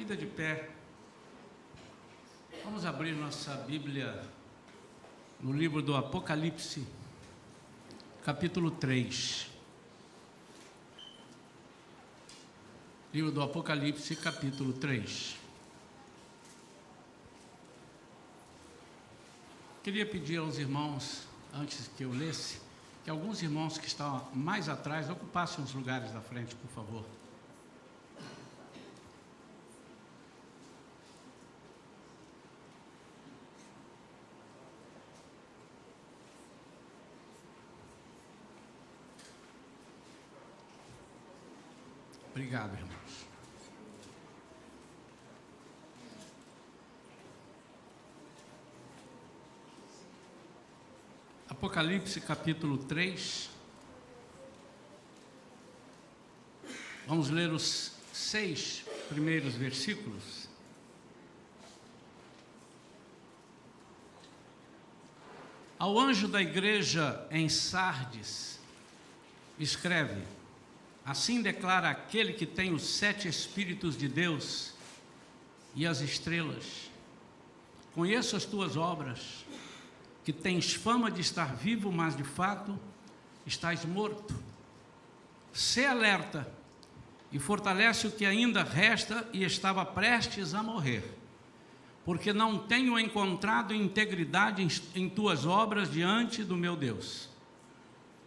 fica de pé. Vamos abrir nossa Bíblia no livro do Apocalipse, capítulo 3. Livro do Apocalipse, capítulo 3. Queria pedir aos irmãos, antes que eu lesse, que alguns irmãos que estão mais atrás ocupassem os lugares da frente, por favor. Obrigado, irmãos. Apocalipse capítulo 3. Vamos ler os 6 primeiros versículos. Ao anjo da igreja em Sardes, escreve: assim declara aquele que tem os 7 Espíritos de Deus e as estrelas. Conheço as tuas obras, que tens fama de estar vivo, mas de fato estás morto. Sê alerta e fortalece o que ainda resta e estava prestes a morrer, porque não tenho encontrado integridade em tuas obras diante do meu Deus.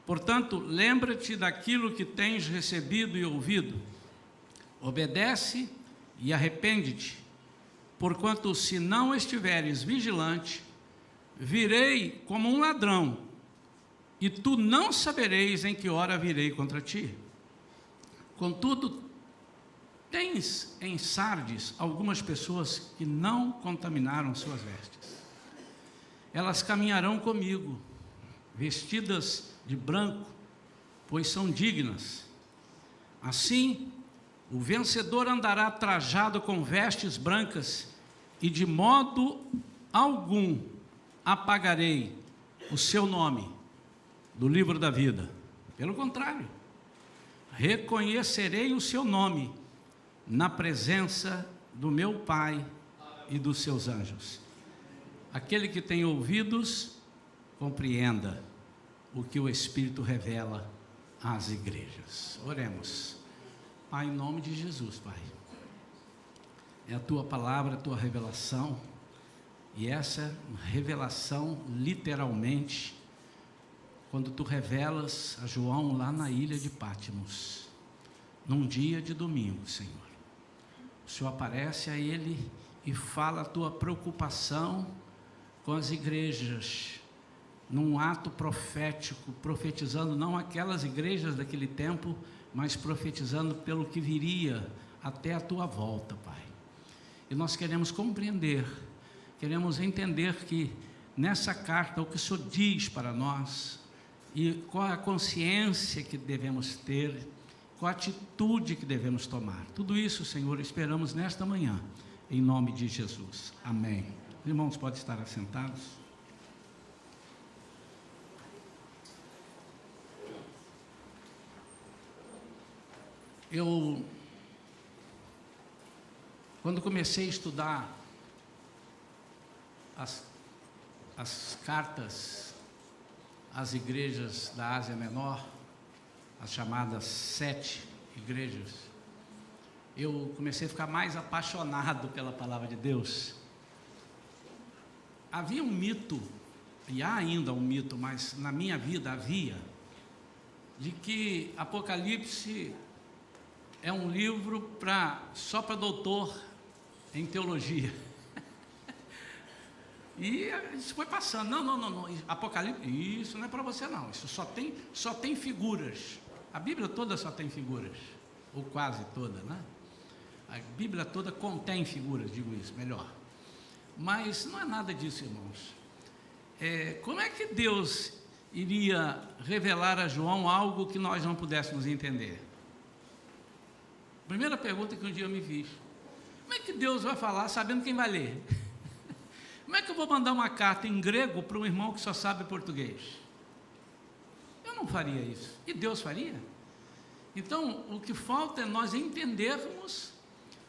Portanto, lembra-te daquilo que tens recebido e ouvido. Obedece e arrepende-te, porquanto se não estiveres vigilante, virei como um ladrão, e tu não sabereis em que hora virei contra ti. Contudo, tens em Sardes algumas pessoas que não contaminaram suas vestes. Elas caminharão comigo, vestidas de branco, pois são dignas. Assim, o vencedor andará trajado com vestes brancas, e de modo algum apagarei o seu nome do livro da vida. Pelo contrário, reconhecerei o seu nome na presença do meu Pai e dos seus anjos. Aquele que tem ouvidos, compreenda o que o Espírito revela às igrejas. Oremos. Pai, em nome de Jesus, Pai, é a tua palavra, a tua revelação. E essa revelação, literalmente, quando tu revelas a João lá na ilha de Patmos, num dia de domingo, Senhor, o Senhor aparece a ele e fala a tua preocupação com as igrejas, num ato profético, profetizando não aquelas igrejas daquele tempo, mas profetizando pelo que viria até a tua volta, Pai. E nós queremos compreender, queremos entender que nessa carta o que o Senhor diz para nós e qual a consciência que devemos ter, qual a atitude que devemos tomar. Tudo isso, Senhor, esperamos nesta manhã, em nome de Jesus. Amém. Os irmãos podem estar assentados. Quando comecei a estudar as cartas às igrejas da Ásia Menor, as chamadas 7 igrejas, eu comecei a ficar mais apaixonado pela palavra de Deus. Havia um mito, e há ainda um mito, mas na minha vida havia, de que Apocalipse é um livro só para doutor em teologia. E isso foi passando. Não. Apocalipse, isso não é para você não. Isso só tem figuras. A Bíblia toda só tem figuras. Ou quase toda, né? A Bíblia toda contém figuras, digo isso, melhor. Mas não é nada disso, irmãos. Como é que Deus iria revelar a João algo que nós não pudéssemos entender? Primeira pergunta que um dia eu me fiz. Como é que Deus vai falar sabendo quem vai ler? Como é que eu vou mandar uma carta em grego para um irmão que só sabe português? Eu não faria isso. E Deus faria? Então, o que falta é nós entendermos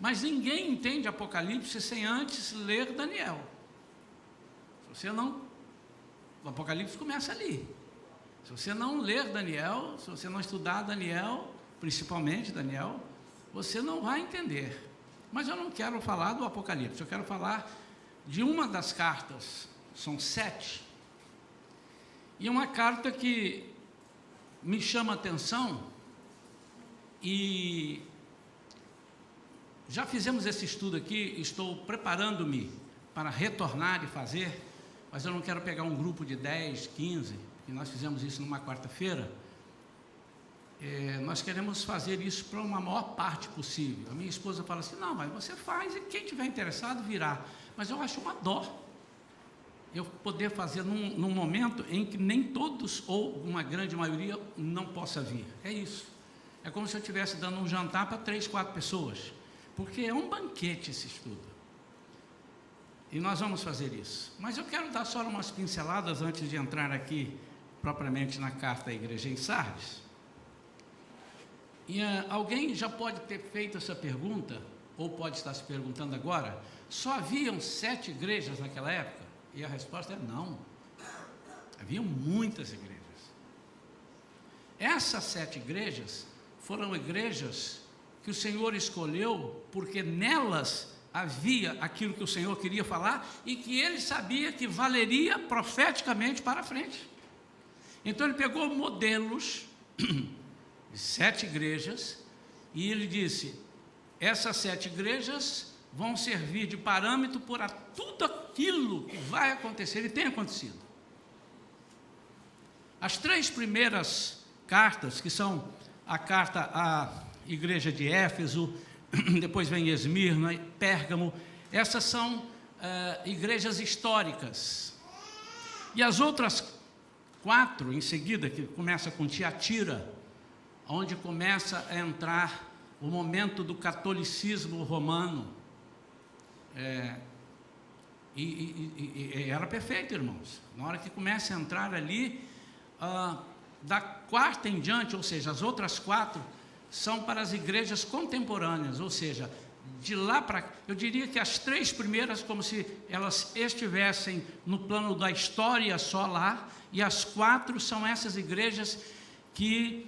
Mas ninguém entende Apocalipse sem antes ler Daniel. Se você não, o Apocalipse começa ali. Se você não ler Daniel, se você não estudar Daniel, principalmente Daniel, você não vai entender. Mas eu não quero falar do Apocalipse, eu quero falar de uma das cartas, são 7, e uma carta que me chama a atenção, e já fizemos esse estudo aqui, estou preparando-me para retornar e fazer, mas eu não quero pegar um grupo de 10, 15, que nós fizemos isso numa quarta-feira. Nós queremos fazer isso para uma maior parte possível. A minha esposa fala assim, não, mas você faz e quem tiver interessado virá. Mas eu acho uma dó eu poder fazer num momento em que nem todos, ou uma grande maioria, não possa vir. É isso. É como se eu estivesse dando um jantar para 3, 4 pessoas. Porque é um banquete esse estudo. E nós vamos fazer isso. Mas eu quero dar só umas pinceladas antes de entrar aqui, propriamente na carta à igreja em Sardes. E alguém já pode ter feito essa pergunta, ou pode estar se perguntando agora, só haviam 7 igrejas naquela época? E a resposta é não. Haviam muitas igrejas. Essas 7 igrejas foram igrejas que o Senhor escolheu, porque nelas havia aquilo que o Senhor queria falar e que ele sabia que valeria profeticamente para frente. Então ele pegou modelos de 7 igrejas e ele disse, essas 7 igrejas vão servir de parâmetro para tudo aquilo que vai acontecer e tem acontecido. As 3 primeiras cartas, que são a carta à igreja de Éfeso, depois vem Esmirna, Pérgamo, essas são igrejas históricas. E as outras 4 em seguida, que começa com Tiatira, onde começa a entrar o momento do catolicismo romano. Era perfeito, irmãos. Na hora que começa a entrar ali, da 4ª em diante, ou seja, as outras 4 são para as igrejas contemporâneas, ou seja, de lá para... Eu diria que as 3 primeiras, como se elas estivessem no plano da história só lá, e as 4 são essas igrejas que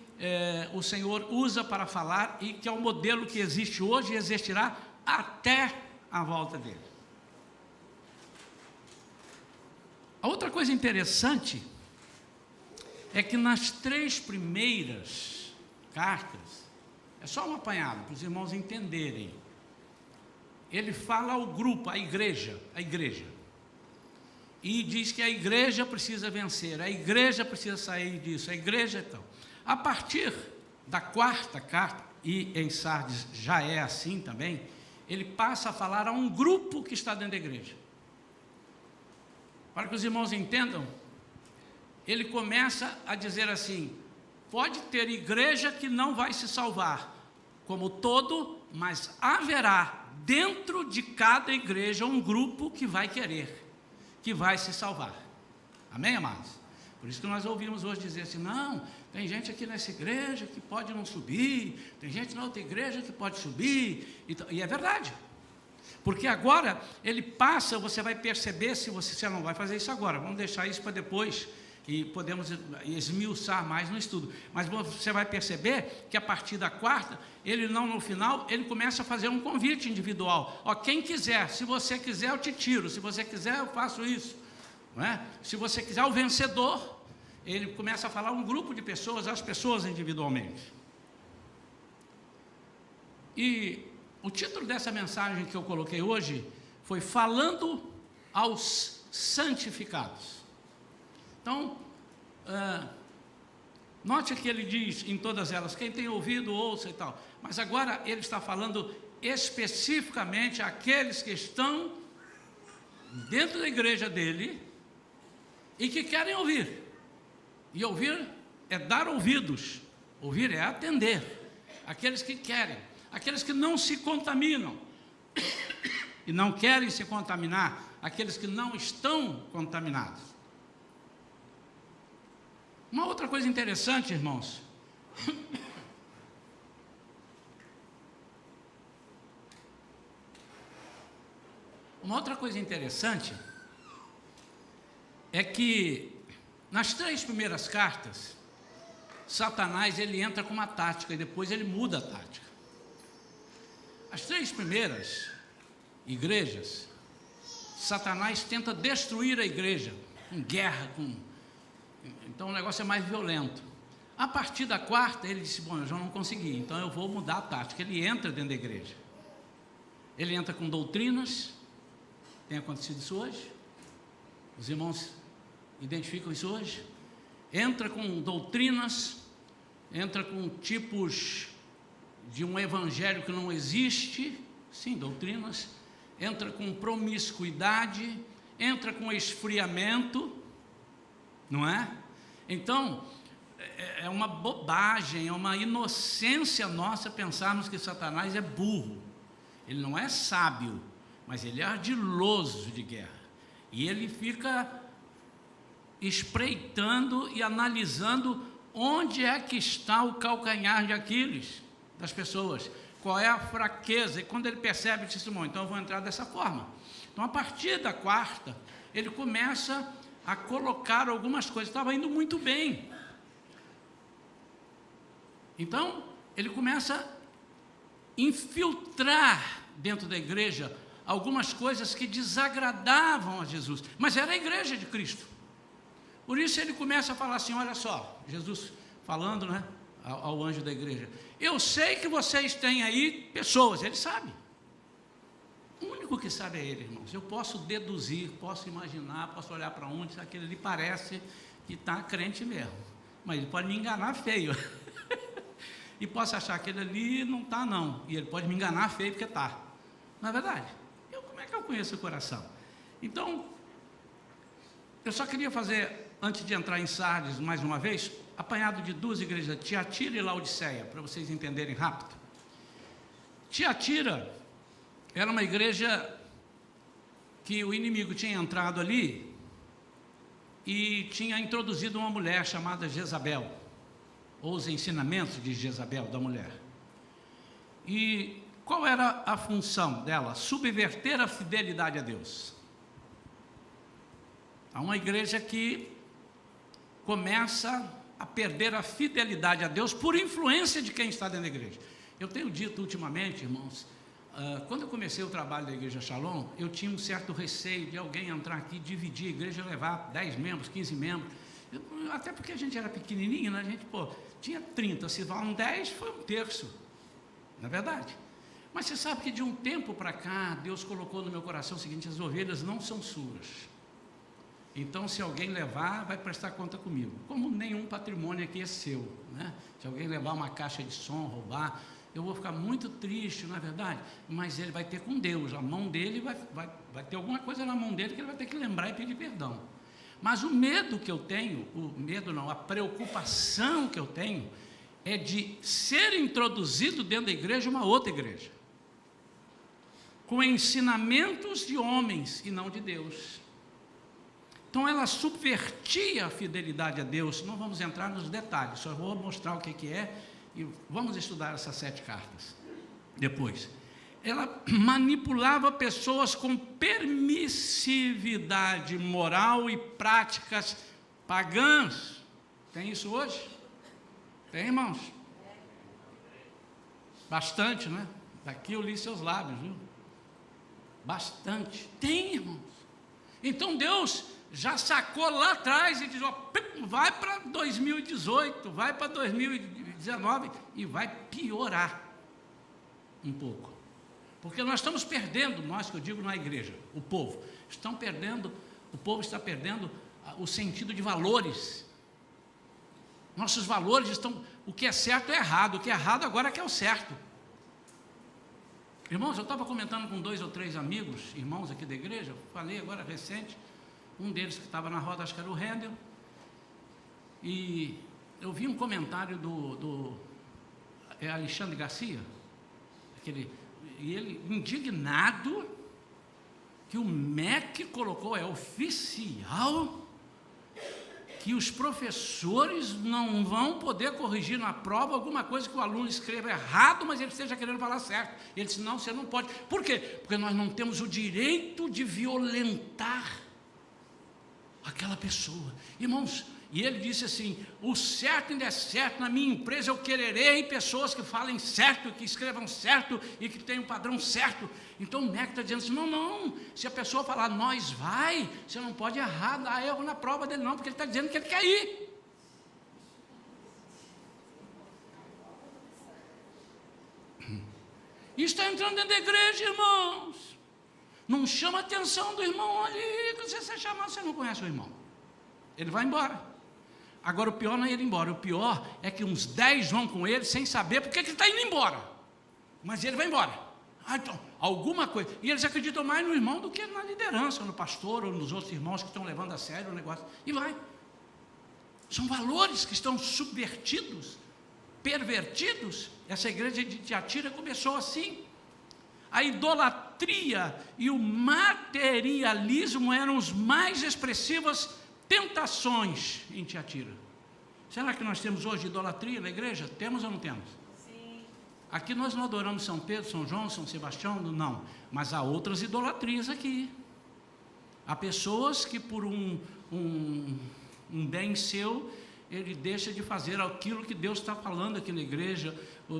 o Senhor usa para falar e que é o modelo que existe hoje e existirá até a volta dele. A outra coisa interessante é que nas 3 primeiras cartas, é só um apanhado para os irmãos entenderem, ele fala ao grupo, a igreja, e diz que a igreja precisa vencer, a igreja precisa sair disso, a igreja então. A partir da 4ª carta, e em Sardes já é assim também, ele passa a falar a um grupo que está dentro da igreja. Para que os irmãos entendam, ele começa a dizer assim, pode ter igreja que não vai se salvar, como todo, mas haverá dentro de cada igreja um grupo que vai querer, que vai se salvar. Amém, amados? Por isso que nós ouvimos hoje dizer assim, não, tem gente aqui nessa igreja que pode não subir, tem gente na outra igreja que pode subir, e é verdade. Porque agora ele passa, você vai perceber, se você não vai fazer isso agora, vamos deixar isso para depois, e podemos esmiuçar mais no estudo, mas você vai perceber que a partir da 4ª, ele não no final, ele começa a fazer um convite individual, quem quiser, se você quiser eu te tiro, se você quiser eu faço isso, não é? Se você quiser o vencedor, ele começa a falar um grupo de pessoas, as pessoas individualmente. E o título dessa mensagem que eu coloquei hoje foi Falando aos Santificados. Então, note que ele diz em todas elas, quem tem ouvido, ouça e tal. Mas agora ele está falando especificamente àqueles que estão dentro da igreja dele e que querem ouvir. E ouvir é dar ouvidos, ouvir é atender. Aqueles que querem, aqueles que não se contaminam e não querem se contaminar, aqueles que não estão contaminados. Uma outra coisa interessante, irmãos, Uma outra coisa interessante é que nas 3 primeiras cartas, Satanás ele entra com uma tática e depois ele muda a tática. As 3 primeiras igrejas, Satanás tenta destruir a igreja, com guerra, então o negócio é mais violento. A partir da 4ª, ele disse, bom, eu já não consegui, então eu vou mudar a tática. Ele entra dentro da igreja. Ele entra com doutrinas, tem acontecido isso hoje? Os irmãos identificam isso hoje? Entra com doutrinas, entra com tipos de um evangelho que não existe, sim, doutrinas, entra com promiscuidade, entra com esfriamento, não é? Então, é uma bobagem, é uma inocência nossa pensarmos que Satanás é burro. Ele não é sábio, mas ele é ardiloso de guerra. E ele fica espreitando e analisando onde é que está o calcanhar de Aquiles das pessoas, qual é a fraqueza. E quando ele percebe, diz, irmão, então eu vou entrar dessa forma. Então, a partir da 4ª, ele começa a colocar algumas coisas. Estava indo muito bem. Então, ele começa a infiltrar dentro da igreja algumas coisas que desagradavam a Jesus, mas era a igreja de Cristo. Por isso ele começa a falar assim, olha só, Jesus falando, né, ao anjo da igreja, eu sei que vocês têm aí pessoas, ele sabe. O único que sabe é ele, irmãos. Eu posso deduzir, posso imaginar, posso olhar para onde aquele ali parece que está crente mesmo, mas ele pode me enganar feio. E posso achar que ele ali não está não, e ele pode me enganar feio porque está. Não é verdade? Como é que eu conheço o coração? Então, eu só queria fazer, antes de entrar em Sardes mais uma vez, apanhado de 2 igrejas, Tiatira e Laodiceia, para vocês entenderem rápido. Tiatira era uma igreja que o inimigo tinha entrado ali e tinha introduzido uma mulher chamada Jezabel, ou os ensinamentos de Jezabel, da mulher. E qual era a função dela? Subverter a fidelidade a Deus. Há uma igreja que começa a perder a fidelidade a Deus por influência de quem está dentro da igreja. Eu tenho dito ultimamente, irmãos, quando eu comecei o trabalho da Igreja Shalom, eu tinha um certo receio de alguém entrar aqui, dividir a igreja, levar 10 membros, 15 membros, até porque a gente era pequenininho, né? A gente, tinha 30, se vão 10, foi 1/3, não é verdade? Mas você sabe que de um tempo para cá, Deus colocou no meu coração o seguinte, as ovelhas não são suas. Então, se alguém levar, vai prestar conta comigo. Como nenhum patrimônio aqui é seu, né? Se alguém levar uma caixa de som, roubar, eu vou ficar muito triste, não é verdade? Mas ele vai ter com Deus, a mão dele vai ter alguma coisa na mão dele que ele vai ter que lembrar e pedir perdão. Mas o medo que eu tenho, a preocupação que eu tenho, é de ser introduzido dentro da igreja uma outra igreja, com ensinamentos de homens e não de Deus. Então ela subvertia a fidelidade a Deus. Não vamos entrar nos detalhes, só vou mostrar o que é e vamos estudar essas 7 cartas depois. Ela manipulava pessoas com permissividade moral e práticas pagãs. Tem isso hoje? Tem, irmãos? Bastante, né? Daqui eu li seus lábios, viu? Bastante. Tem, irmãos. Então Deus já sacou lá atrás e diz, vai para 2018, vai para 2019 e vai piorar um pouco. Porque nós estamos perdendo, nós que eu digo na igreja, o povo está perdendo o sentido de valores. Nossos valores estão, o que é certo é errado, o que é errado agora é que é o certo. Irmãos, eu estava comentando com 2 ou 3 amigos, irmãos aqui da igreja, falei agora recente, um deles que estava na roda, acho que era o Rendel, e eu vi um comentário do Alexandre Garcia, e ele indignado que o MEC colocou, é oficial, que os professores não vão poder corrigir na prova alguma coisa que o aluno escreva errado, mas ele esteja querendo falar certo. Ele disse, não, você não pode. Por quê? Porque nós não temos o direito de violentar aquela pessoa. Irmãos, e ele disse assim, o certo ainda é certo, na minha empresa eu quererei pessoas que falem certo, que escrevam certo e que tenham um padrão certo. Então o MEC está dizendo assim, não, se a pessoa falar nós vai, você não pode errar, dar erro na prova dele não, porque ele está dizendo que ele quer ir. Isso está entrando dentro da igreja, irmãos. Não chama a atenção do irmão ali, que se você chamar, você não conhece o irmão. Ele vai embora. Agora o pior não é ele ir embora, o pior é que uns 10 vão com ele sem saber porque que ele está indo embora. Mas ele vai embora. Então, alguma coisa. E eles acreditam mais no irmão do que na liderança, no pastor ou nos outros irmãos que estão levando a sério o negócio. E vai. São valores que estão subvertidos, pervertidos. Essa igreja de Tiatira começou assim. A idolatria e o materialismo eram os mais expressivas tentações em Tiatira. Será que nós temos hoje idolatria na igreja? Temos ou não temos? Sim. Aqui nós não adoramos São Pedro, São João, São Sebastião, não. Mas há outras idolatrias aqui. Há pessoas que por um bem seu, ele deixa de fazer aquilo que Deus está falando aqui na igreja,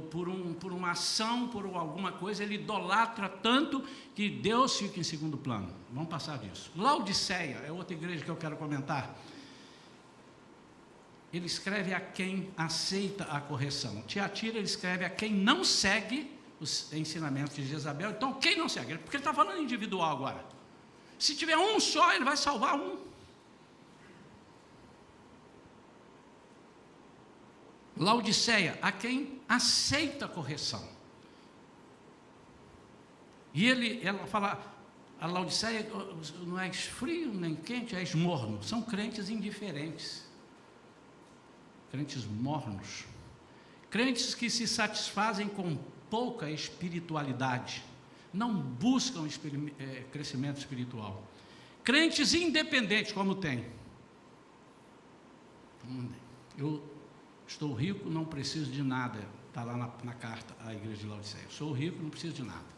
por uma ação, por alguma coisa, ele idolatra tanto que Deus fica em segundo plano. Vamos passar disso. Laodiceia é outra igreja que eu quero comentar. Ele escreve a quem aceita a correção. Tiatira, ele escreve a quem não segue os ensinamentos de Jezabel. Então, quem não segue? Porque ele está falando individual agora. Se tiver um só, ele vai salvar um. Laodiceia, a quem aceita a correção. E ela fala, a Laodiceia não é frio nem quente, é morno. São crentes indiferentes, crentes mornos, crentes que se satisfazem com pouca espiritualidade, não buscam crescimento espiritual. Crentes independentes, como tem. Eu estou rico, não preciso de nada. Está lá na carta à igreja de Laodiceia. Sou rico, não preciso de nada.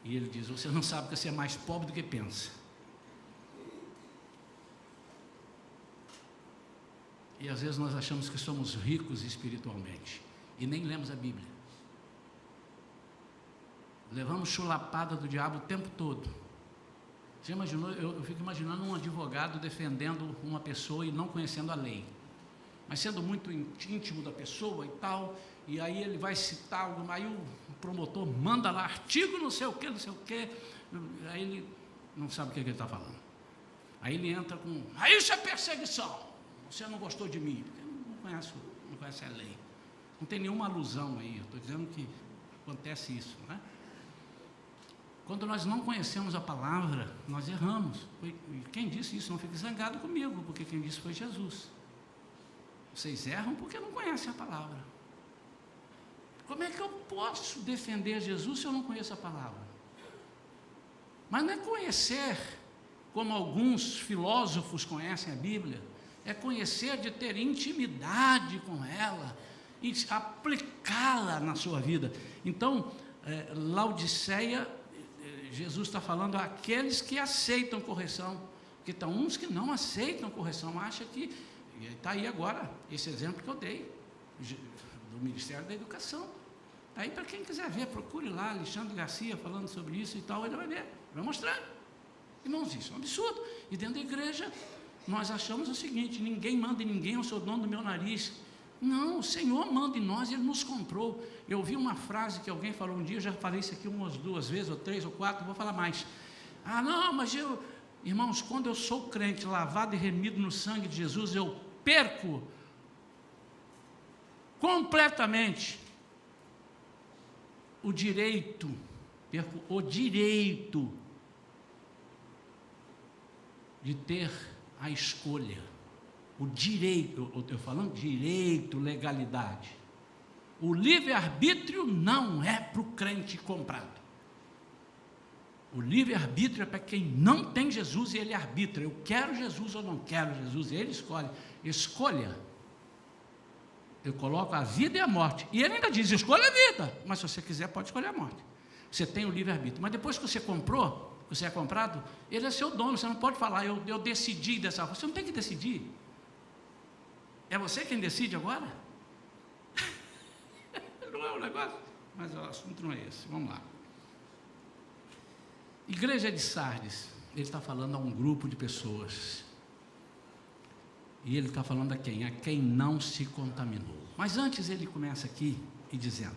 E ele diz, você não sabe que você é mais pobre do que pensa. E às vezes nós achamos que somos ricos espiritualmente. E nem lemos a Bíblia. Levamos chulapada do diabo o tempo todo. Você imaginou? Eu fico imaginando um advogado defendendo uma pessoa e não conhecendo a lei. Mas sendo muito íntimo da pessoa e tal, e aí ele vai citar algo, aí o promotor manda lá, artigo não sei o que, aí ele não sabe o que ele está falando. Aí ele entra com, isso é perseguição, você não gostou de mim, porque não conhece a lei. Não tem nenhuma alusão aí, eu estou dizendo que acontece isso, não é? Quando nós não conhecemos a palavra, nós erramos. Quem disse isso, não fique zangado comigo, porque quem disse foi Jesus. Vocês erram porque não conhecem a palavra. Como é que eu posso defender Jesus se eu não conheço a palavra? Mas não é conhecer como alguns filósofos conhecem a Bíblia, é conhecer de ter intimidade com ela e aplicá-la na sua vida. Então, Laodiceia, Jesus está falando àqueles que aceitam correção, porque estão uns que não aceitam correção, acham que... E está aí agora, esse exemplo que eu dei, do Ministério da Educação. Está aí para quem quiser ver, procure lá, Alexandre Garcia falando sobre isso e tal, ele vai ver, vai mostrar. Irmãos, isso é um absurdo. E dentro da igreja, nós achamos o seguinte, ninguém manda em ninguém, eu sou dono do meu nariz. Não, o Senhor manda em nós, Ele nos comprou. Eu ouvi uma frase que alguém falou um dia, eu já falei isso aqui umas 2 vezes, ou 3 ou 4, vou falar mais. Não, mas irmãos, quando eu sou crente, lavado e remido no sangue de Jesus, eu perco completamente o direito de ter a escolha. O direito, eu estou falando direito, legalidade. O livre-arbítrio não é para o crente comprado. O livre-arbítrio é para quem não tem Jesus e ele arbitra. Eu quero Jesus ou não quero Jesus, e ele escolhe. Escolha. Eu coloco a vida e a morte. E ele ainda diz, escolha a vida. Mas se você quiser, pode escolher a morte. Você tem o livre-arbítrio. Mas depois que você comprou, você é comprado, ele é seu dono. Você não pode falar, eu decidi dessa forma. Você não tem que decidir. É você quem decide agora? Não é o negócio? Mas o assunto não é esse. Vamos lá. Igreja de Sardes, ele está falando a um grupo de pessoas. E ele está falando a quem? A quem não se contaminou. Mas antes ele começa aqui e dizendo: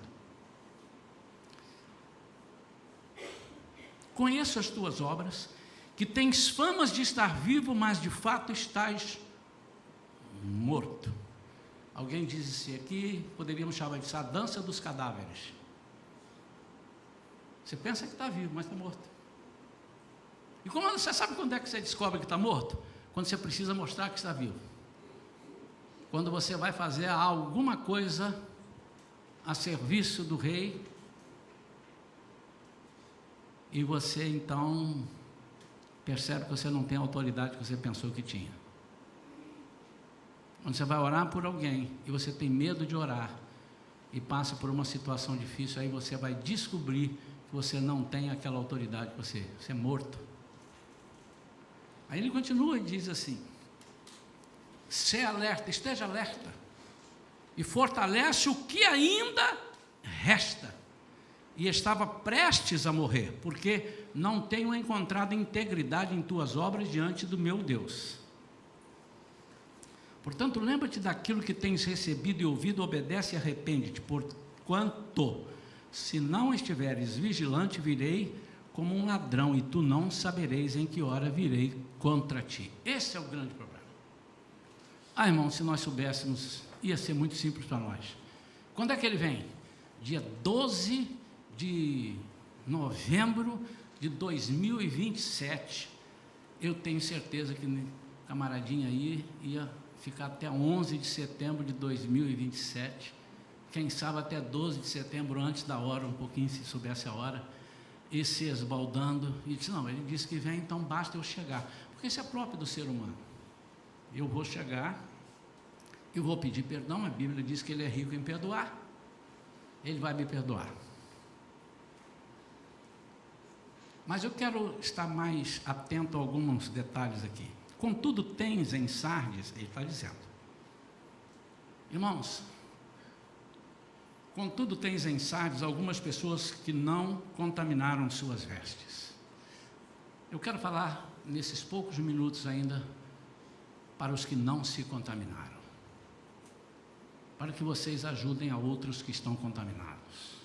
conheço as tuas obras, que tens famas de estar vivo, mas de fato estás morto. Alguém disse aqui, poderíamos chamar disso a dança dos cadáveres. Você pensa que está vivo, mas está morto. E como você sabe quando é que você descobre que está morto? Quando você precisa mostrar que está vivo. Quando você vai fazer alguma coisa a serviço do rei, e você então percebe que você não tem a autoridade que você pensou que tinha. Quando você vai orar por alguém e você tem medo de orar e passa por uma situação difícil, aí você vai descobrir que você não tem aquela autoridade que você é morto. Aí ele continua e diz assim: se alerta, esteja alerta e fortalece o que ainda resta. E estava prestes a morrer, porque não tenho encontrado integridade em tuas obras diante do meu Deus. Portanto, lembra-te daquilo que tens recebido e ouvido, obedece e arrepende-te, porquanto, se não estiveres vigilante, virei como um ladrão, e tu não sabereis em que hora virei contra ti. Esse é o grande problema. Irmão, se nós soubéssemos, ia ser muito simples para nós. Quando é que ele vem? Dia 12 de novembro de 2027. Eu tenho certeza que camaradinha aí ia ficar até 11 de setembro de 2027. Quem sabe até 12 de setembro, antes da hora, um pouquinho, se soubesse a hora, e se esbaldando. E disse: não, ele disse que vem, então basta eu chegar. Porque isso é próprio do ser humano. Eu vou chegar, eu vou pedir perdão. A Bíblia diz que ele é rico em perdoar. Ele vai me perdoar. Mas eu quero estar mais atento a alguns detalhes aqui. Contudo, tens em Sardes, ele está dizendo, irmãos, contudo tens em Sardes algumas pessoas que não contaminaram suas vestes. Eu quero falar nesses poucos minutos ainda para os que não se contaminaram, para que vocês ajudem a outros que estão contaminados.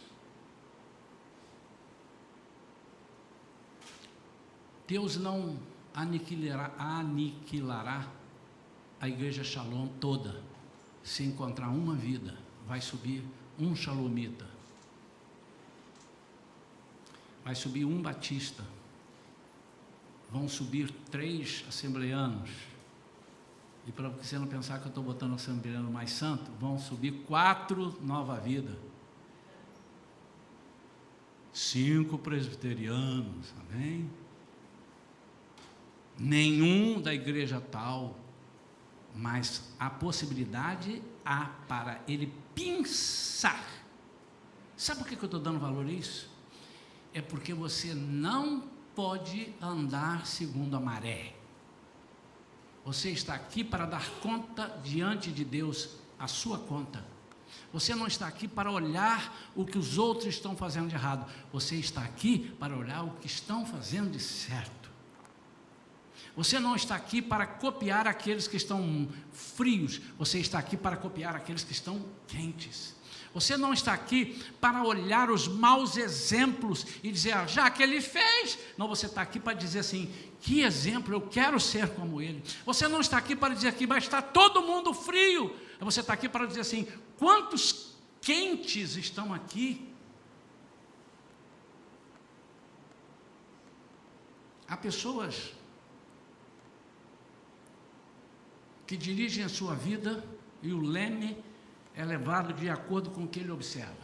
Deus não aniquilará a igreja Shalom toda, se encontrar uma vida. Vai subir um Shalomita, vai subir um Batista, vão subir 3 assembleanos, e para você não pensar que eu estou botando o assembleano mais santo, vão subir 4 Nova Vida, 5 presbiterianos, amém? Nenhum da igreja tal, mas a possibilidade há para ele pensar. Sabe por que eu estou dando valor a isso? É porque você não pode andar segundo a maré. Você está aqui para dar conta diante de Deus, a sua conta. Você não está aqui para olhar o que os outros estão fazendo de errado. Você está aqui para olhar o que estão fazendo de certo. Você não está aqui para copiar aqueles que estão frios. Você está aqui para copiar aqueles que estão quentes. Você não está aqui para olhar os maus exemplos e dizer, já que ele fez. Não, você está aqui para dizer assim, que exemplo, eu quero ser como ele. Você não está aqui para dizer aqui, mas está todo mundo frio. Você está aqui para dizer assim, quantos quentes estão aqui? Há pessoas que dirigem a sua vida e o leme é levado de acordo com o que ele observa.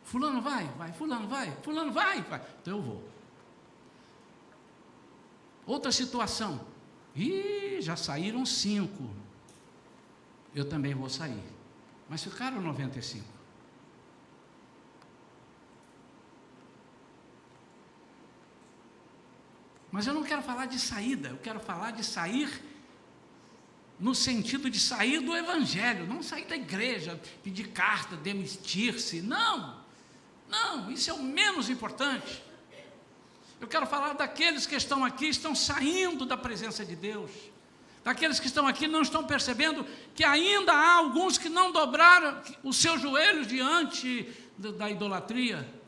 Fulano vai, fulano vai, então eu vou. Outra situação, já saíram 5, eu também vou sair, mas ficaram 95. Mas eu não quero falar de saída, eu quero falar de sair no sentido de sair do evangelho, não sair da igreja, pedir carta, demitir-se, não, isso é o menos importante. Eu quero falar daqueles que estão aqui, estão saindo da presença de Deus, daqueles que estão aqui não estão percebendo que ainda há alguns que não dobraram os seus joelhos diante da idolatria.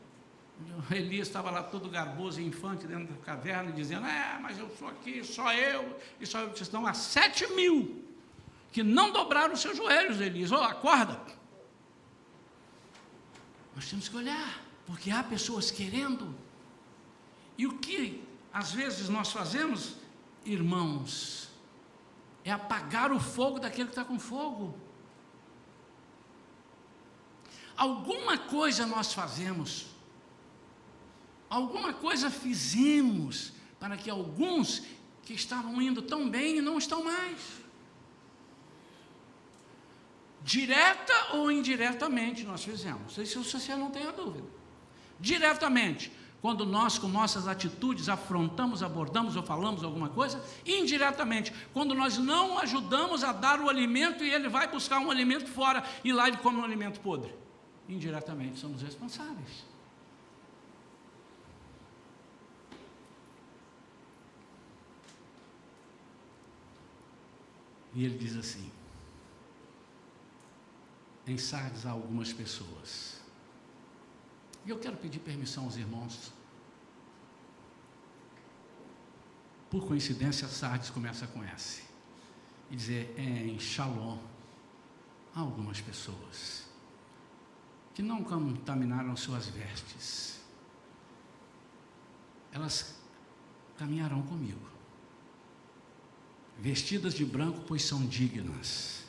Elias estava lá todo garboso e infante dentro da caverna, dizendo, mas eu sou aqui, só eu, e só eu. Estão há 7.000 que não dobraram os seus joelhos, Elias, acorda. Nós temos que olhar, porque há pessoas querendo, e o que às vezes nós fazemos, irmãos, é apagar o fogo daquele que está com fogo. Alguma coisa nós fazemos, alguma coisa fizemos para que alguns que estavam indo tão bem não estão mais. Direta ou indiretamente nós fizemos, isso você não tenha dúvida. Diretamente, quando nós com nossas atitudes afrontamos, abordamos ou falamos alguma coisa. Indiretamente, quando nós não ajudamos a dar o alimento e ele vai buscar um alimento fora e lá ele come um alimento podre. Indiretamente somos responsáveis. E ele diz assim, em Sardes há algumas pessoas, e eu quero pedir permissão aos irmãos, por coincidência Sardes começa com S, e dizer, em Shalom, há algumas pessoas, que não contaminaram suas vestes, elas caminharão comigo, vestidas de branco, pois são dignas.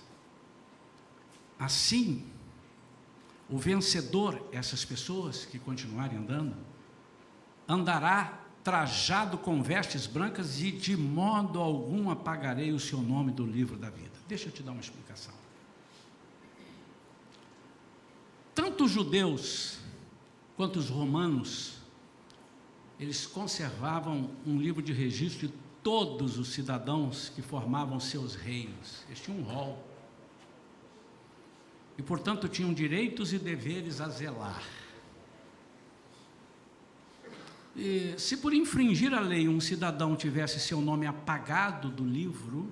Assim, o vencedor, essas pessoas que continuarem andando, andará trajado com vestes brancas e de modo algum apagarei o seu nome do livro da vida. Deixa eu te dar uma explicação. Tanto os judeus quanto os romanos, eles conservavam um livro de registro de todos os cidadãos que formavam seus reinos. Eles tinham um rol. E, portanto, tinham direitos e deveres a zelar. E, se por infringir a lei um cidadão tivesse seu nome apagado do livro,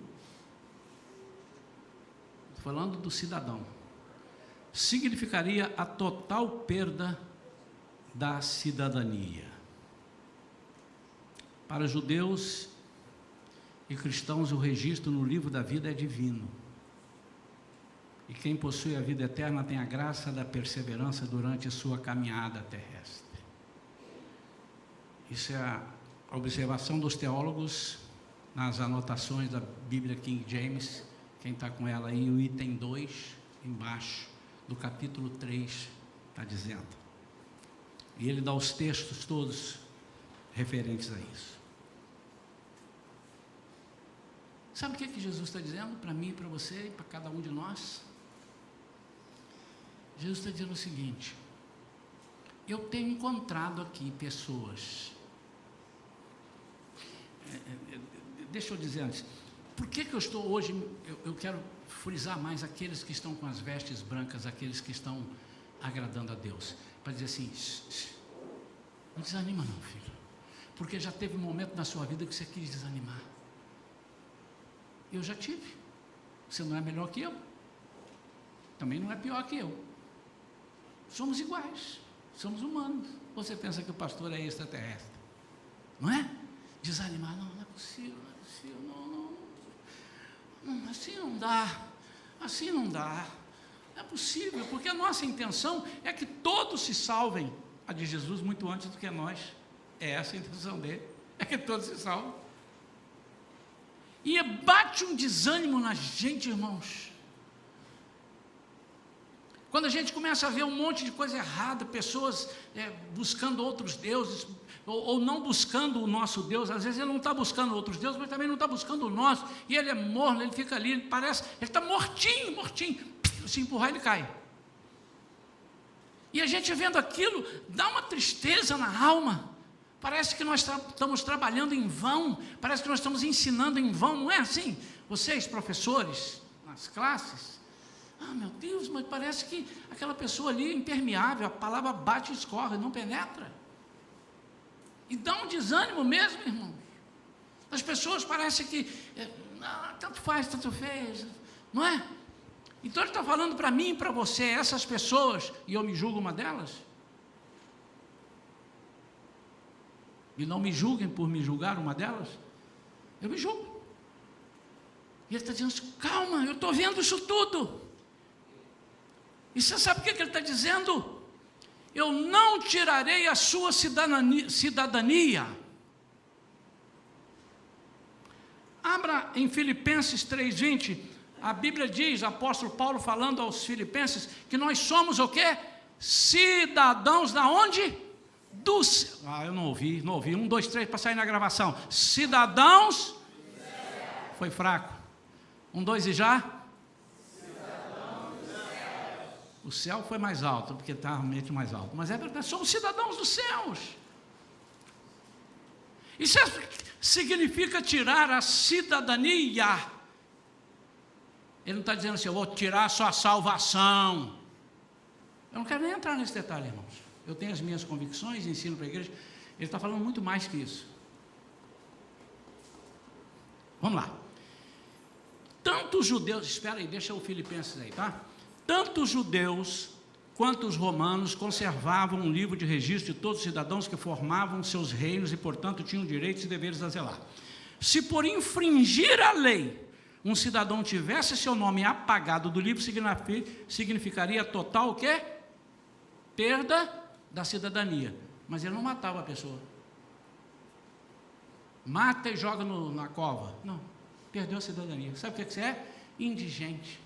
falando do cidadão, significaria a total perda da cidadania. Para judeus e cristãos, o registro no livro da vida é divino. E quem possui a vida eterna tem a graça da perseverança durante a sua caminhada terrestre. Isso é a observação dos teólogos nas anotações da Bíblia King James. Quem está com ela aí, o item 2, embaixo, do capítulo 3, está dizendo. E ele dá os textos todos referentes a isso. Sabe o que Jesus está dizendo para mim, para você e para cada um de nós? Jesus está dizendo o seguinte, eu tenho encontrado aqui pessoas, deixa eu dizer antes, por que eu estou hoje, eu quero frisar mais aqueles que estão com as vestes brancas, aqueles que estão agradando a Deus, para dizer assim, não desanima não, filho, porque já teve um momento na sua vida que você quis desanimar. Eu já tive. Você não é melhor que eu, também não é pior que eu. Somos iguais, somos humanos. Você pensa que o pastor é extraterrestre, não é? Desanimar, não é possível, não, assim não dá, é possível, porque a nossa intenção é que todos se salvem. A de Jesus muito antes do que nós, é essa a intenção dele, é que todos se salvem. E bate um desânimo na gente, irmãos. Quando a gente começa a ver um monte de coisa errada, pessoas buscando outros deuses, ou não buscando o nosso Deus, às vezes ele não está buscando outros deuses, mas também não está buscando o nosso, e ele é morno, ele fica ali, ele está mortinho, se empurrar ele cai. E a gente vendo aquilo, dá uma tristeza na alma, parece que nós estamos trabalhando em vão, parece que nós estamos ensinando em vão, não é assim? Vocês, professores, nas classes, meu Deus, mas parece que aquela pessoa ali é impermeável, a palavra bate e escorre, não penetra. E dá um desânimo mesmo, irmãos. As pessoas parecem que, tanto faz, tanto fez, não é? Então ele está falando para mim e para você, essas pessoas, e eu me julgo uma delas. E não me julguem por me julgar uma delas. Eu me julgo. E ele está dizendo assim, calma, eu estou vendo isso tudo. E você sabe o que ele está dizendo? Eu não tirarei a sua cidadania. Abra em Filipenses 3:20, a Bíblia diz, o apóstolo Paulo falando aos filipenses, que nós somos o quê? Cidadãos da onde? Do céu. Eu não ouvi, 1, 2, 3, para sair na gravação. Cidadãos, foi fraco. 1, 2 e já? O céu foi mais alto, porque está realmente mais alto. Mas é verdade, somos cidadãos dos céus. Isso significa tirar a cidadania. Ele não está dizendo assim, eu vou tirar a sua salvação. Eu não quero nem entrar nesse detalhe, irmãos. Eu tenho as minhas convicções, ensino para a igreja. Ele está falando muito mais que isso. Vamos lá. Tanto os judeus, espera aí, deixa o Filipenses aí, tá? Tanto os judeus quanto os romanos conservavam um livro de registro de todos os cidadãos que formavam seus reinos e, portanto, tinham direitos e deveres a zelar. Se por infringir a lei, um cidadão tivesse seu nome apagado do livro, significaria total o quê? Perda da cidadania. Mas ele não matava a pessoa. Mata e joga na cova. Não, perdeu a cidadania. Sabe o que você é? Indigente.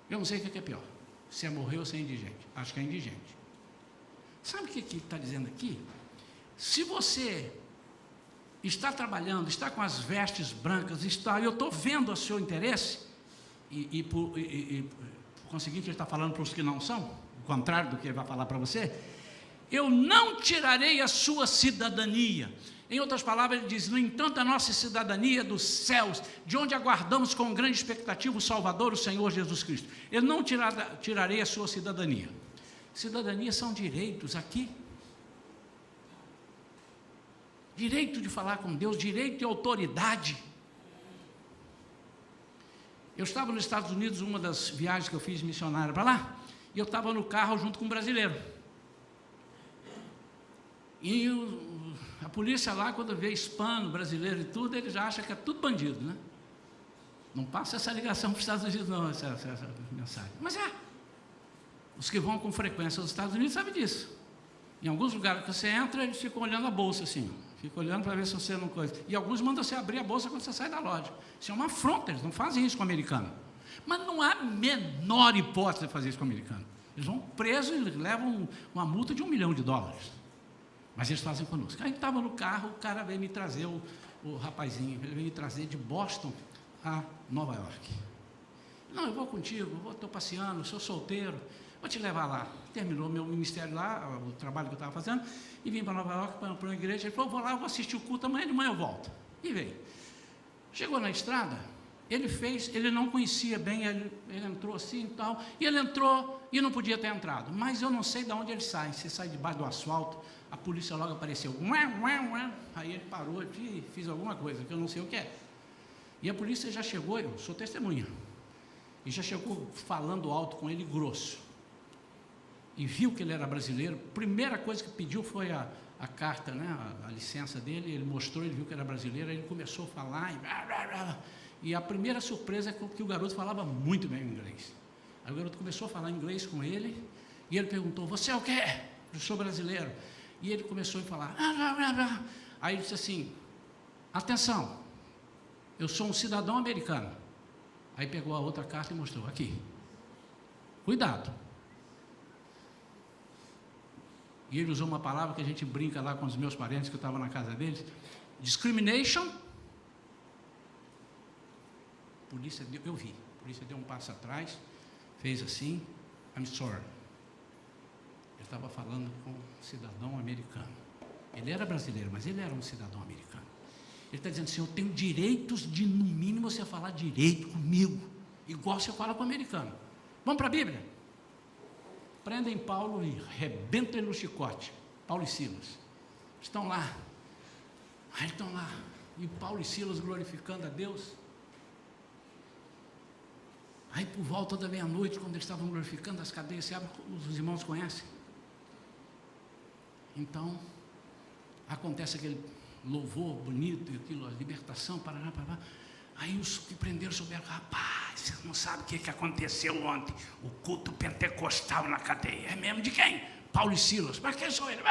Eu não sei o que é pior, se é morrer ou se é indigente. Acho que é indigente. Sabe o que está dizendo aqui? Se você está trabalhando, está com as vestes brancas, eu estou vendo o seu interesse, e por conseguinte ele está falando para os que não são, o contrário do que ele vai falar para você, eu não tirarei a sua cidadania. Em outras palavras, ele diz, no entanto, a nossa cidadania é dos céus, de onde aguardamos com grande expectativa o Salvador, o Senhor Jesus Cristo. Eu não tirarei a sua cidadania. Cidadania são direitos aqui. Direito de falar com Deus, direito e autoridade. Eu estava nos Estados Unidos, uma das viagens que eu fiz missionária para lá, e eu estava no carro junto com um brasileiro. E a polícia lá, quando vê hispano, brasileiro e tudo, eles acham que é tudo bandido, né? Não passa essa ligação para os Estados Unidos, não, essa mensagem. Mas os que vão com frequência aos Estados Unidos sabem disso. Em alguns lugares que você entra, eles ficam olhando a bolsa assim, ficam olhando para ver se você não coisa. E alguns mandam você abrir a bolsa quando você sai da loja. Isso é uma afronta, eles não fazem isso com o americano. Mas não há a menor hipótese de fazer isso com o americano. Eles vão presos e levam uma multa de $1 milhão. Mas eles fazem conosco. Aí estava no carro, o cara veio me trazer, o rapazinho, ele veio me trazer de Boston a Nova York. Não, eu vou contigo, estou passeando, sou solteiro, vou te levar lá. Terminou meu ministério lá, o trabalho que eu estava fazendo, e vim para Nova York, para uma igreja. Ele falou, vou lá, vou assistir o culto, amanhã de manhã eu volto. E veio. Chegou na estrada, ele não conhecia bem, ele entrou assim e tal, e ele entrou e não podia ter entrado. Mas eu não sei de onde ele sai, se sai debaixo do asfalto, a polícia logo apareceu, aí ele parou e fiz alguma coisa, que eu não sei o que é. E a polícia já chegou, eu sou testemunha, e já chegou falando alto com ele, grosso, e viu que ele era brasileiro. Primeira coisa que pediu foi a carta, né, a licença dele, ele mostrou, ele viu que era brasileiro, aí ele começou a falar, e a primeira surpresa é que o garoto falava muito bem inglês. Aí o garoto começou a falar inglês com ele, e ele perguntou, você é o quê? Eu sou brasileiro. E ele começou a falar, aí ele disse assim, atenção, eu sou um cidadão americano. Aí pegou a outra carta e mostrou, aqui. Cuidado. E ele usou uma palavra que a gente brinca lá com os meus parentes, que eu estava na casa deles. Discrimination. Polícia deu, eu vi. A polícia deu um passo atrás, fez assim, I'm sorry. Ele estava falando com um cidadão americano. Ele era brasileiro, mas ele era um cidadão americano. Ele está dizendo assim, eu tenho direitos de, no mínimo, você falar direito comigo, igual você fala com o americano. Vamos para a Bíblia? Prendem Paulo e rebentem no chicote. Paulo e Silas. Estão lá. Aí estão lá. E Paulo e Silas glorificando a Deus. Aí por volta da meia-noite, quando eles estavam glorificando, as cadeias se abrem, os irmãos conhecem. Então, acontece aquele louvor bonito, aquilo, a libertação, parará. Aí os que prenderam souberam, rapaz, você não sabe o que aconteceu ontem, o culto pentecostal na cadeia. É mesmo de quem? Paulo e Silas. Mas quem são eles?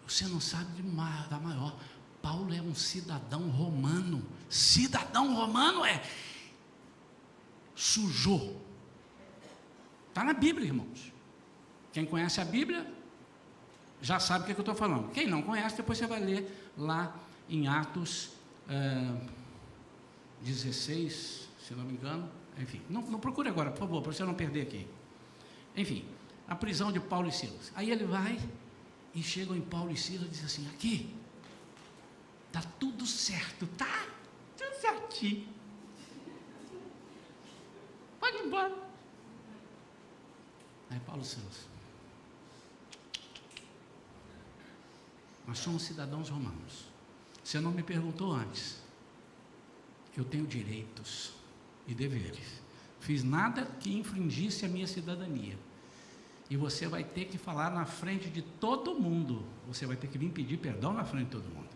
Você não sabe da maior. Paulo é um cidadão romano. Cidadão romano sujou. Está na Bíblia, irmãos. Quem conhece a Bíblia já sabe o que eu estou falando. Quem não conhece, depois você vai ler lá em Atos 16, se não me engano. Enfim, não procure agora, por favor, para você não perder aqui. Enfim, a prisão de Paulo e Silas. Aí ele vai e chega em Paulo e Silas e diz assim, aqui, está tudo certo, tá? Tudo certinho. Pode ir embora. Aí Paulo e Silas, nós somos cidadãos romanos. Você não me perguntou antes. Eu tenho direitos e deveres. Fiz nada que infringisse a minha cidadania. E você vai ter que falar na frente de todo mundo. Você vai ter que vir pedir perdão na frente de todo mundo.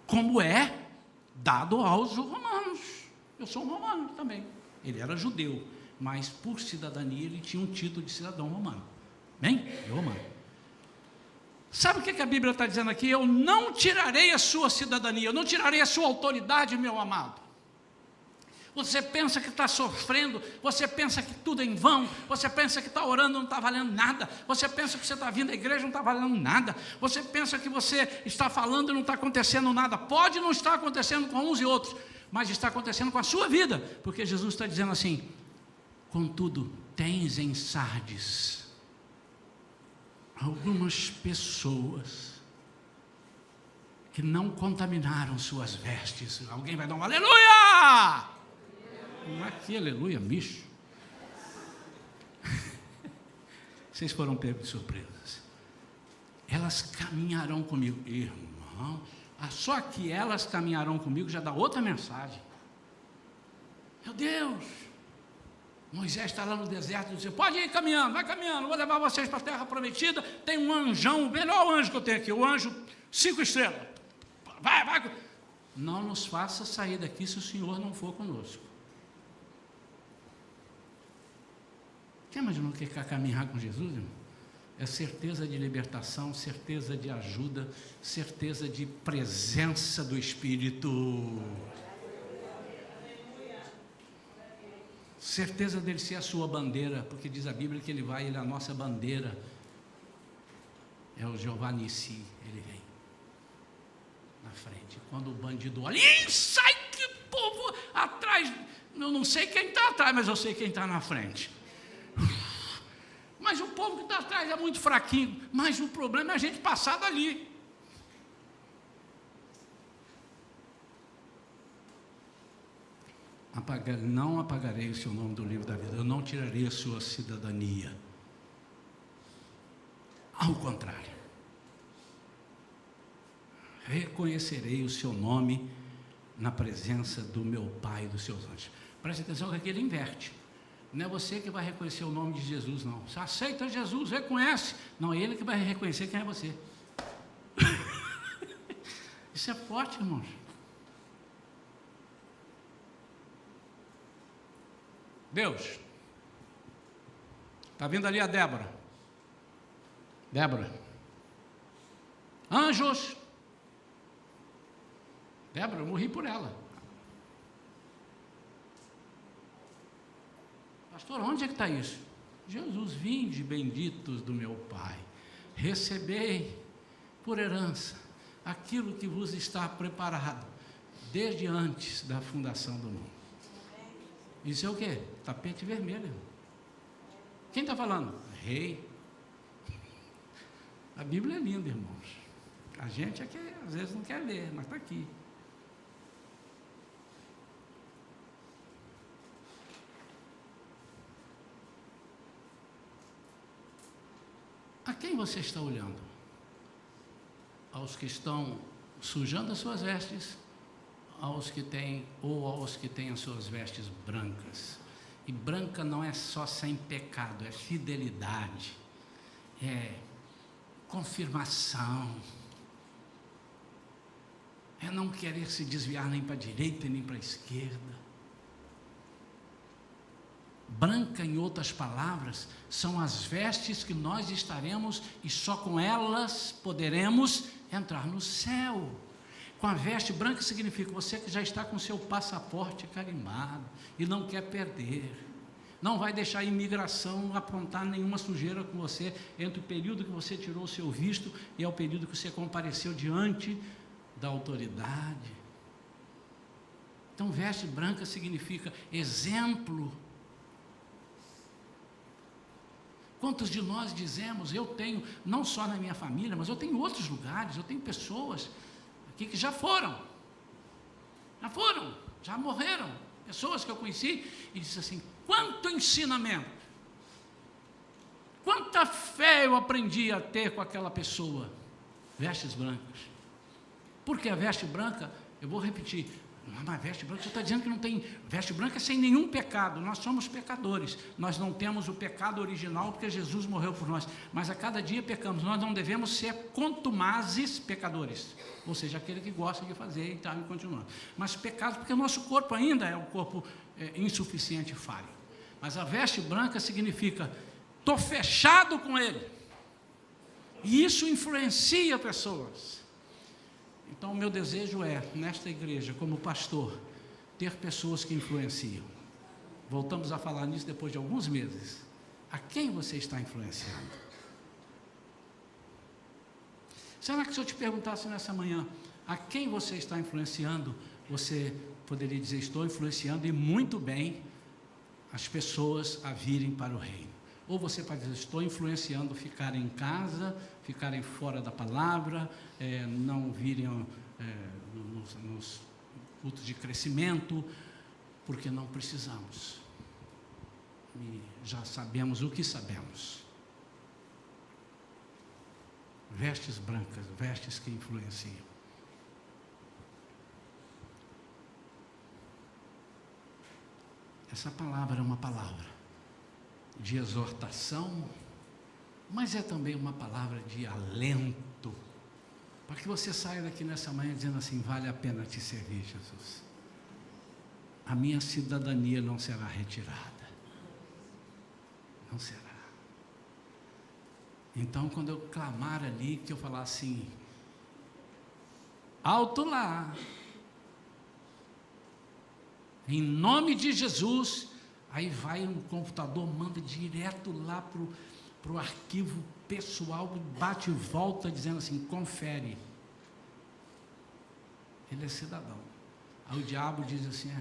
Como é dado aos romanos. Eu sou um romano também. Ele era judeu, mas por cidadania ele tinha um título de cidadão romano. Bem? Romano. Sabe o que a Bíblia está dizendo aqui? Eu não tirarei a sua cidadania, eu não tirarei a sua autoridade, meu amado. Você pensa que está sofrendo, você pensa que tudo é em vão, você pensa que está orando não está valendo nada, você pensa que você está vindo à igreja não está valendo nada, você pensa que você está falando e não está acontecendo nada. Pode não estar acontecendo com uns e outros, mas está acontecendo com a sua vida, porque Jesus está dizendo assim, contudo, tens em Sardes algumas pessoas que não contaminaram suas vestes. Alguém vai dar um aleluia! Não é que aleluia, bicho. Vocês foram pegos de surpresas. Elas caminharão comigo. Irmão, só que elas caminharão comigo já dá outra mensagem. Meu Deus! Moisés está lá no deserto e diz, pode ir caminhando, vai caminhando, vou levar vocês para a terra prometida. Tem um anjão, o melhor anjo que eu tenho aqui, o anjo 5 estrelas. Vai. Não nos faça sair daqui se o Senhor não for conosco. Você imaginou o que é caminhar com Jesus, irmão? É certeza de libertação, certeza de ajuda, certeza de presença do Espírito. Certeza dele ser a sua bandeira, porque diz a Bíblia que ele é a nossa bandeira. É o Jeová Nissi, ele vem na frente. Quando o bandido olha, sai que povo atrás. Eu não sei quem está atrás, mas eu sei quem está na frente. Mas o povo que está atrás é muito fraquinho. Mas o problema é a gente passar dali. Não apagarei o seu nome do livro da vida. Eu não tirarei a sua cidadania. Ao contrário. Reconhecerei o seu nome na presença do meu Pai e dos seus anjos. Preste atenção que aqui ele inverte. Não é você que vai reconhecer o nome de Jesus, não. Você aceita Jesus, reconhece. Não, é ele que vai reconhecer quem é você. Isso é forte, irmãos. Deus. Está vindo ali a Débora. Débora. Anjos. Débora, eu morri por ela. Pastor, onde é que está isso? Jesus, vinde benditos do meu Pai, recebei por herança aquilo que vos está preparado desde antes da fundação do mundo. Isso é o quê? Tapete vermelho. Quem está falando? Rei. A Bíblia é linda, irmãos. A gente é que às vezes não quer ler, mas está aqui. A quem você está olhando? Aos que estão sujando as suas vestes, aos que têm as suas vestes brancas. E branca não é só sem pecado, é fidelidade, é confirmação, é não querer se desviar nem para a direita nem para a esquerda. Branca, em outras palavras, são as vestes que nós estaremos e só com elas poderemos entrar no céu. Com a veste branca significa você que já está com seu passaporte carimbado e não quer perder. Não vai deixar a imigração apontar nenhuma sujeira com você entre o período que você tirou o seu visto e o período que você compareceu diante da autoridade. Então, veste branca significa exemplo. Quantos de nós dizemos, eu tenho, não só na minha família, mas eu tenho em outros lugares, eu tenho pessoas aqui que já morreram, pessoas que eu conheci, e disse assim, quanto ensinamento, quanta fé eu aprendi a ter com aquela pessoa. Vestes brancas. Porque a veste branca, eu vou repetir, mas veste branca, você está dizendo que não tem, veste branca é sem nenhum pecado, nós somos pecadores, nós não temos o pecado original porque Jesus morreu por nós, mas a cada dia pecamos, nós não devemos ser contumazes pecadores, ou seja, aquele que gosta de fazer e tal, e continua, mas pecados, porque o nosso corpo ainda é um corpo insuficiente e falho, mas a veste branca significa, estou fechado com Ele, e isso influencia pessoas. Então, o meu desejo é, nesta igreja, como pastor, ter pessoas que influenciam. Voltamos a falar nisso depois de alguns meses. A quem você está influenciando? Será que se eu te perguntasse nessa manhã, a quem você está influenciando, você poderia dizer, estou influenciando e muito bem as pessoas a virem para o reino. Ou você pode dizer, estou influenciando ficarem em casa, ficarem fora da palavra, não virem nos cultos de crescimento, porque não precisamos. E já sabemos o que sabemos. Vestes brancas, vestes que influenciam. Essa palavra é uma palavra de exortação, mas é também uma palavra de alento, para que você saia daqui nessa manhã dizendo assim, vale a pena te servir, Jesus. A minha cidadania não será retirada. Não será. Então, quando eu clamar ali, que eu falar assim, alto lá, em nome de Jesus, aí vai um computador, manda direto lá para o arquivo pessoal, bate e volta dizendo assim, confere. Ele é cidadão. Aí o diabo diz assim,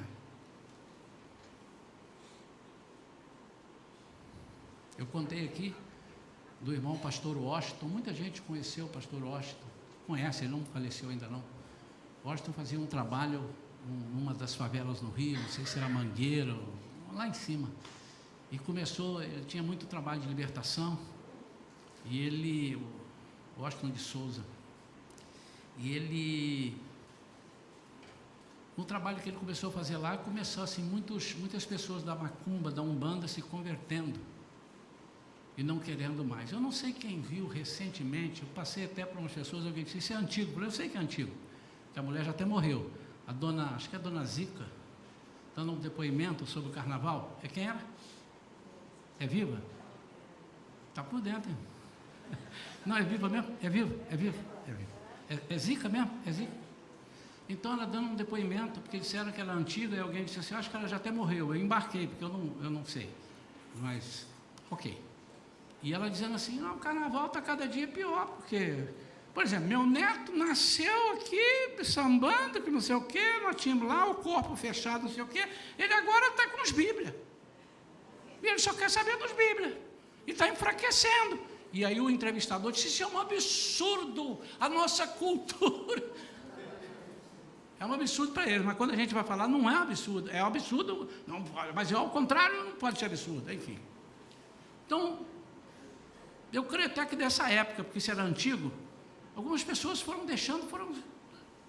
eu contei aqui do irmão pastor Washington, muita gente conheceu o pastor Washington, conhece, ele não faleceu ainda não. Washington fazia um trabalho numa das favelas no Rio, não sei se era Mangueira, lá em cima, e começou, ele tinha muito trabalho de libertação, e ele, o Washington de Souza, e ele, no trabalho que ele começou a fazer lá, começou assim, muitas pessoas da macumba, da umbanda se convertendo, e não querendo mais. Eu não sei quem viu recentemente, eu passei até para umas pessoas, alguém disse, isso é antigo, eu sei que é antigo, que a mulher já até morreu, a dona, acho que é a dona Zica, dando um depoimento sobre o carnaval. É quem era? É viva? Está por dentro, hein? Não, é viva mesmo? É viva? É viva? É viva. É Zica mesmo? É Zica? Então ela dando um depoimento, porque disseram que ela é antiga, e alguém disse assim, acho que ela já até morreu. Eu embarquei, porque eu não sei. mas ok. E ela dizendo assim, não, o carnaval está cada dia pior, porque, por exemplo, meu neto nasceu aqui sambando, que não sei o quê, nós tínhamos lá o corpo fechado, não sei o quê, ele agora está com os Bíblia. E ele só quer saber dos Bíblia. E está enfraquecendo. E aí o entrevistador disse, isso é um absurdo, a nossa cultura. É um absurdo para ele, mas quando a gente vai falar, não é um absurdo, é um absurdo, não, mas ao contrário, não pode ser absurdo, enfim. Então, eu creio até que dessa época, porque isso era antigo, algumas pessoas foram deixando, foram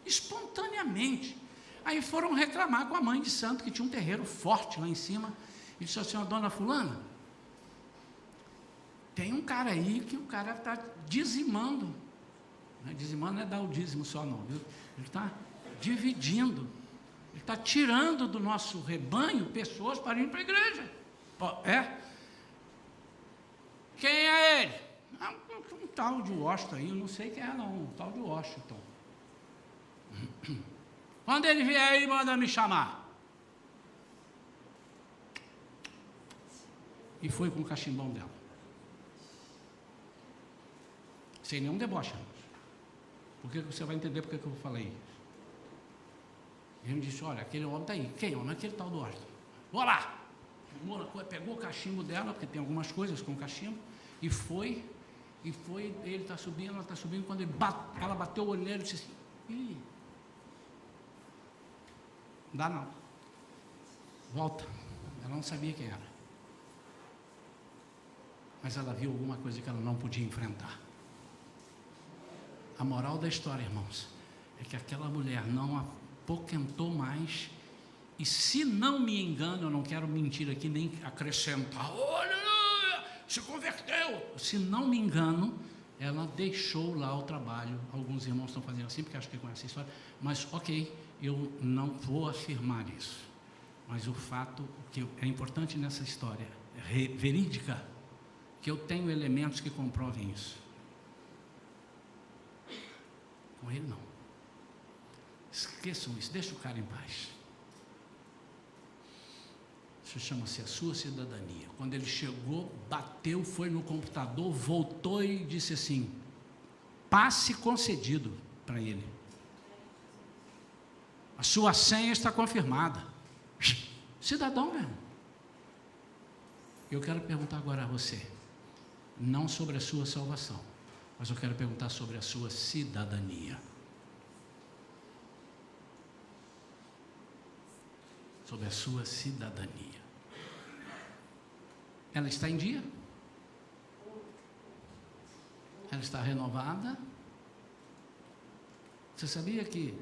espontaneamente. Aí foram reclamar com a mãe de santo, que tinha um terreiro forte lá em cima, e disse assim, dona fulana, tem um cara aí que o cara está dizimando, dizimando não é dar o dízimo só não, viu? Ele está dividindo, ele está tirando do nosso rebanho pessoas para ir para a igreja. Quem é ele? Um tal de Washington aí, eu não sei quem é não, um tal de Washington. Quando ele vier aí, manda me chamar. E foi com o cachimbão dela. Sem nenhum deboche, irmãos. Porque você vai entender porque que eu falei isso. Ele me disse, olha, aquele homem está aí. Quem homem? Aquele tal do Washington. Vou lá. Pegou o cachimbo dela, porque tem algumas coisas com cachimbo, e foi, ele está subindo, ela está subindo, quando ela bateu o olho nele, disse assim, ih, não dá não. Volta. Ela não sabia quem era. Mas ela viu alguma coisa que ela não podia enfrentar. A moral da história, irmãos, é que aquela mulher não apoquentou mais, e se não me engano, eu não quero mentir aqui nem acrescentar, olha, se converteu, se não me engano, ela deixou lá o trabalho. Alguns irmãos estão fazendo assim, porque acho que conhecem a história, mas ok, eu não vou afirmar isso, mas o fato que é importante nessa história, verídica, que eu tenho elementos que comprovem isso. Com ele não. Esqueçam isso, deixa o cara em paz. Isso chama-se a sua cidadania. Quando ele chegou, bateu, foi no computador, voltou e disse assim, passe concedido para ele. A sua senha está confirmada. Cidadão mesmo. Eu quero perguntar agora a você, não sobre a sua salvação, mas eu quero perguntar sobre a sua cidadania. Sobre a sua cidadania. Ela está em dia? Ela está renovada? Você sabia que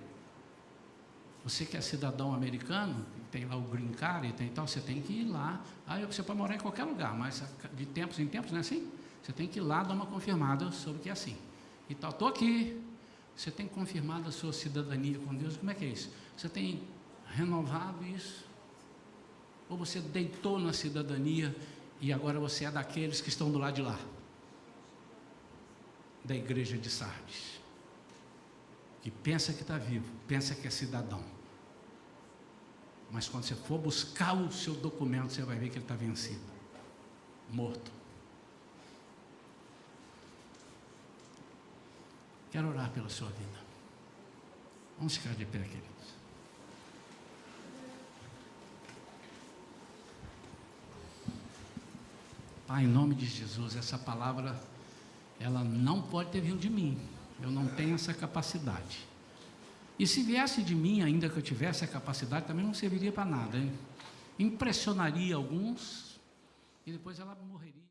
você que é cidadão americano, tem lá o green card e tem tal, você tem que ir lá. Aí você pode morar em qualquer lugar, mas de tempos em tempos, não é assim? Você tem que ir lá dar uma confirmada sobre que é assim. E tal, estou aqui. Você tem confirmado a sua cidadania com Deus? Como é que é isso? Você tem renovado isso? Ou você deitou na cidadania e agora você é daqueles que estão do lado de lá? Da igreja de Sardes. Que pensa que está vivo, pensa que é cidadão. Mas quando você for buscar o seu documento, você vai ver que ele está vencido. Morto. Quero orar pela sua vida. Vamos ficar de pé, queridos. Pai, em nome de Jesus, essa palavra, ela não pode ter vindo de mim. Eu não tenho essa capacidade. E se viesse de mim, ainda que eu tivesse a capacidade, também não serviria para nada, hein? Impressionaria alguns e depois ela morreria.